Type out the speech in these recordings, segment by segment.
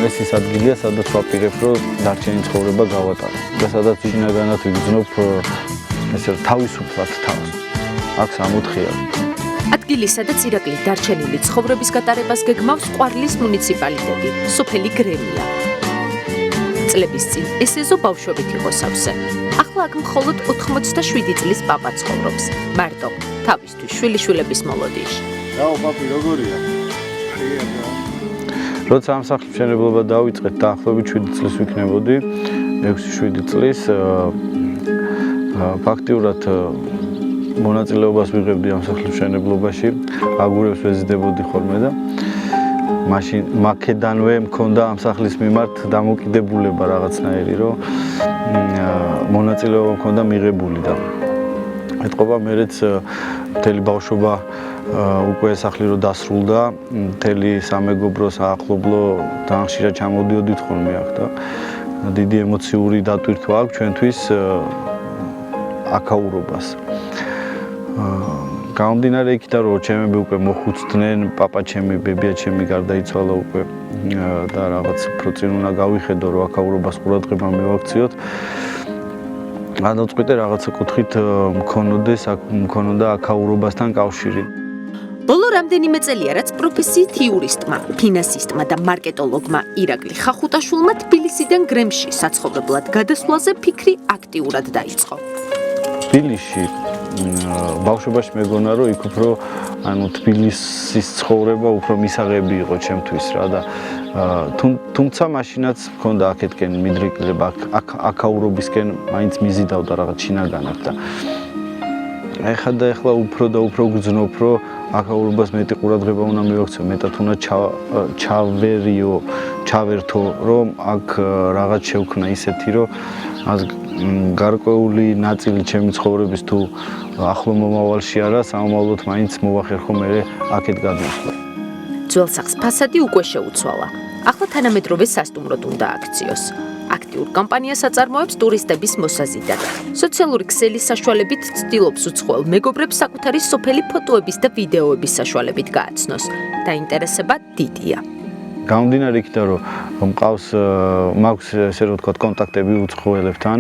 ეს ის ადგილია, სადაც ვაპირებ, რომ დარჩენი ცხოვრება გავატარო. და სადაც შინაგანად ვიგრძნობ ესე თავისუფლად თავს. აქ 64-ია. ადგილი, სადაც ირაკლი დარჩენილი ცხოვრების გატარებას გეგმავს ყვარლის მუნიციპალიტეტი, სოფელი გრემია. წლების წინ ეს ეზო ბავშვებით იყო სავსე. ახლა აქ მხოლოდ 87 წლის პაპა ცხოვრობს. მარტო თავისთვის შვილიშვილების მოლოდინში. რაო პაპი როგორია? როცა ამ სახლის მშენებლობა დავიწყეთ, დაახლოებით 7 წლის ვიქნებოდი, 6-7 წლის ფაქტიურად მონაწილეობას ვიღებდი ამ სახლის მშენებლობაში, აგურებს ვეზიდებოდი ხოლმე და მაშინ მაქედანვე მქონდა ამ სახლის მიმართ დამოკიდებულება რაღაცნაირი, რომ მონაწილეობა მქონდა მიღებული და ეთყობა მეც მთელი ბავშვობა უკვე სახლი რო დასრულდა, მთელი სამეგობრო, საახლობლო ძალიან ხშირად ჩამოდიოდით ხოლმე აქ და დიდი ემოციური დატვირთვა აქვს ჩვენთვის აქაურობას. გამომდინარე იქიდან, რომ ჩემები უკვე მოხუცდნენ, პაპა ჩემი, ბებია ჩემი გარდაიცვალა უკვე და რაღაც უფრო წინ უნდა გავიხედო, რომ აქაურობას ყურადღება მივაქციოთ. გადავწყვიტე რაღაცა კუთხით მქონოდა აქაურობასთან კავშირი. ბოლო რამდენიმე წელია, რაც პროფესიით იურისტმა, ფინანსისტმა და მარკეტოლოგმა ირაკლი ხახუტაშვილმა თბილისიდან გრემში საცხოვრებლად გადასვლაზე ფიქრი აქტიურად დაიწყო. თბილისში ბავშვობაში მეგონა, რომ იქ უფრო თბილისის ცხოვრება უფრო მისაღები იყო ჩემთვის რა და თუმცა მაშინაც მქონდა აქეთკენ მიდრეკილება აქაურობისკენ მაინც მიზიდავდა რაღაც შინაგანად და ეხლა უფრო და უფრო გძნობ, რომ აქაურობას მეტი ყურადღება უნდა მივაქციო, მეტად უნდა ჩავერთო, რომ აქ რაღაც შევქნა ისეთი, რომ გარკვეული ნაწილი ჩემი ცხოვრების თუ ახლო მომავალში არა, სამომავლოდ მაინც მოვახერხო მე აქეთ გადასვლა. ძველ სახლს ფასადი უკვე შეუცვალა. ახლა თანამედროვე სასტუმროდ უნდა აქციოს. აქტიურ კამპანიას აწარმოებს ტურისტების მოსაზიდად. სოციალური ქსელის საშუალებით ცდილობს უცხოელ მეგობრებს საკუთარი სოფელი ფოტოების და ვიდეოების საშუალებით გააცნოს. დაინტერესება დიდია. გამომდინარე იქიდან, რომ მაქვს ესე რომ ვთქვათ კონტაქტები უცხოელებთან,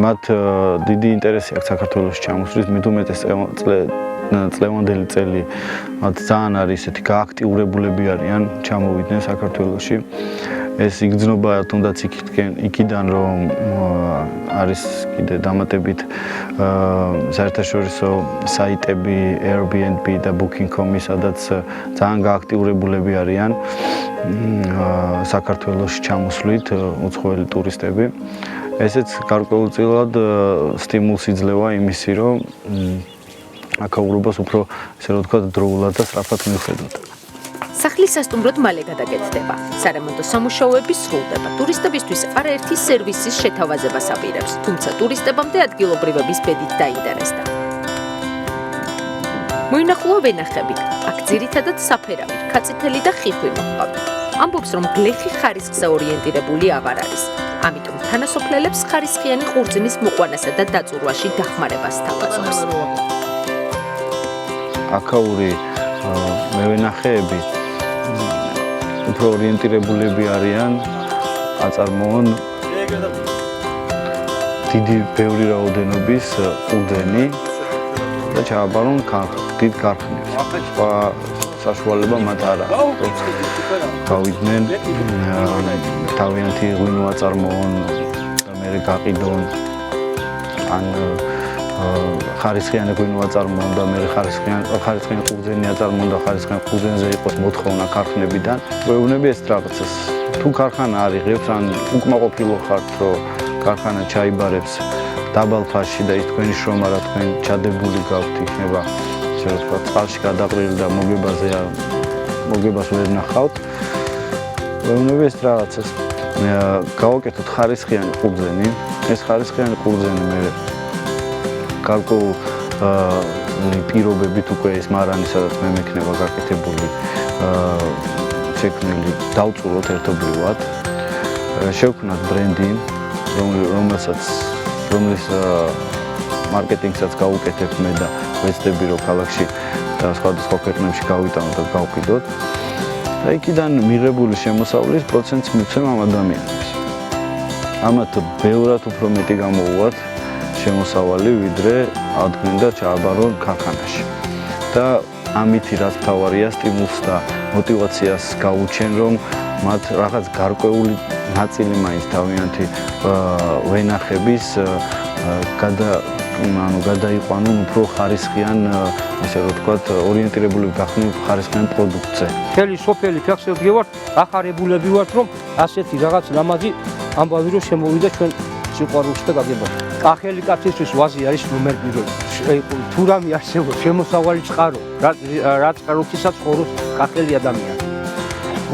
მათ დიდი ინტერესი აქვს საქართველოში ჩამოსვლის, მით უმეტეს წლევანდელი წელი მათ ძალიან არის ესეთი გააქტიურებულები არიან ჩამოვიდნენ საქართველოში. ეს იგრძნობა თუნდაც იქიდან რომ არის კიდე დამატებით საერთაშორისო საიტები Airbnb და Booking.com-ი, სადაც ძალიან გააქტიურებულები არიან საქართველოში ჩამოსვლით უცხოელი ტურისტები. ესეც გარკვეულწილად სტიმულს იძლევა იმისი, რომ აქაურობას უფრო ესე რომ ვთქვათ დროულად და სწრაფად მივხედოთ. სახლის სასტუმროდ მალე გადაკეთდება. სარემონტო სამუშაოები სრულდება. ტურისტებისთვის არაერთი სერვისის შეთავაზებას აპირებს, თუმცა ტურისტებამდე ადგილობრივების ბედით დაინტერესდა. მოინახულა ვენახები, აქ ძირითადად საფერავი, ქაწითელი და ხიხვი მოჰყავთ. ამბობს, რომ გლეხი ხარისხზე ორიენტირებული აღარ არის. ამიტომ თანასოფლელებს ხარისხიანი ყურძნის მოყვანასა და დაწურვაში დახმარებას თავაზობს. აქაური მევენახეები უფრო ორიენტირებულები არიან, აწარმოონ დიდი ბევრი რაოდენობის ყურძენი და ჩააბარონ დიდ ქარხნებს. სხვა საშუალება მათ არ აქვს. გავიდნენ თავიანთი ღვინო აწარმოონ და მერე გაყიდონ ან ხარისხიანი ღვინო აწარმოონ და მერე ხარისხიანი ყურძენი აწარმოონ და ხარისხიან ყურძენზე იყოს მოთხოვნა ქარხნებიდან. ვეუბნები ეს რაღაცას. თუ ქარხანა არ იღებს, ან უკმაყოფილო ხართ, რომ ქარხანა ჩაიბარებს დაბალ ფასში და ის თქვენი შრომა რა თქვენ ჩადებული გაქვთ, იქნება ესე რომ ვთქვათ, წყალში გადაყრილი და მოგებას ვერ ნახავთ. ვეუბნები ეს რაღაცას. გავაკეთოთ ხარისხიანი ყურძენი. ეს ხარისხიანი ყურძენი მე გარკვეულ პირობებით უკვე ეს მარანი, სადაც მე მექნება გაკეთებული, შექმნილი, დავწუროთ ერთობლივად. შევქმნათ ბრენდი, რომლის მარკეტინგსაც გავუკეთებ მე და ვეცდები, რომ ქალაქში და სხვადასხვა ქვეყნებში გავიტანოთ და გავყიდოთ. და იქიდან მიღებული შემოსავლის პროცენტს მივცემ ამ ადამიანებს. ამათ ბევრად უფრო მეტი გამოუვათ შემოსავალი, ვიდრე ადგენდა ჩააბარონ ქარხანაში. და ამითი რაც მთავარია, სტიმულს და мотивაციას გაუჩენ, რომ მათ რაღაც გარკვეული ნაწილი მაინც თავიანთი ვენახების გადაიყვანონ უფრო ხარისხიან, ასე რომ ვთქვათ, ორიენტირებული გახდნენ ხარისხიან პროდუქტზე. მთელი სოფელი ფეხსევდგი ვართ, ახარებულები ვართ, რომ ასეთი რაღაც ლამაზი ამბავი რომ შემოვიდა ჩვენ სიყვარულში და გაგებაში. კახელი კაცისთვის ვაზი არის ნომერ 1. თუ რამე არსებობს შემოსავალი წყარო, რა წყაროთისაც ხოროს კახელი ადამიანი.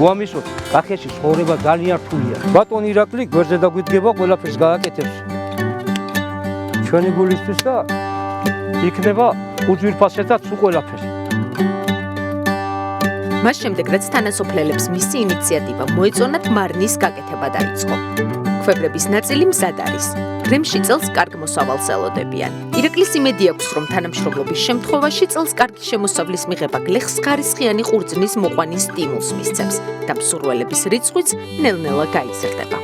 უამისოდ, კახეთში ცხოვრება ძალიან რთულია. ბატონ ირაკლი გვერდზე დაგვიდგება, ყველაფერს გააკეთებს. ჩვენი გულისთვის და იქნება უძვირფასეთაც უყველაფერი. მას შემდეგ რაც თანასოფლელებს მისი ინიციატივა მოეწონათ, მარნის გაკეთება დაიწყო. ქვევრების ნაწილი მზად არის. რემში წელს კარგ მოსავალს ელოდებიან. ირაკლის იმედი აქვს, რომ თანამშრომლობის შემთხვევაში წელს კარგი შემოსავლის მიღება გლეხს ხარისხიანი ყურძნის მოყვანის სტიმულს მისცემს და მსურველების რიცხვიც ნელ-ნელა გაიზრდება.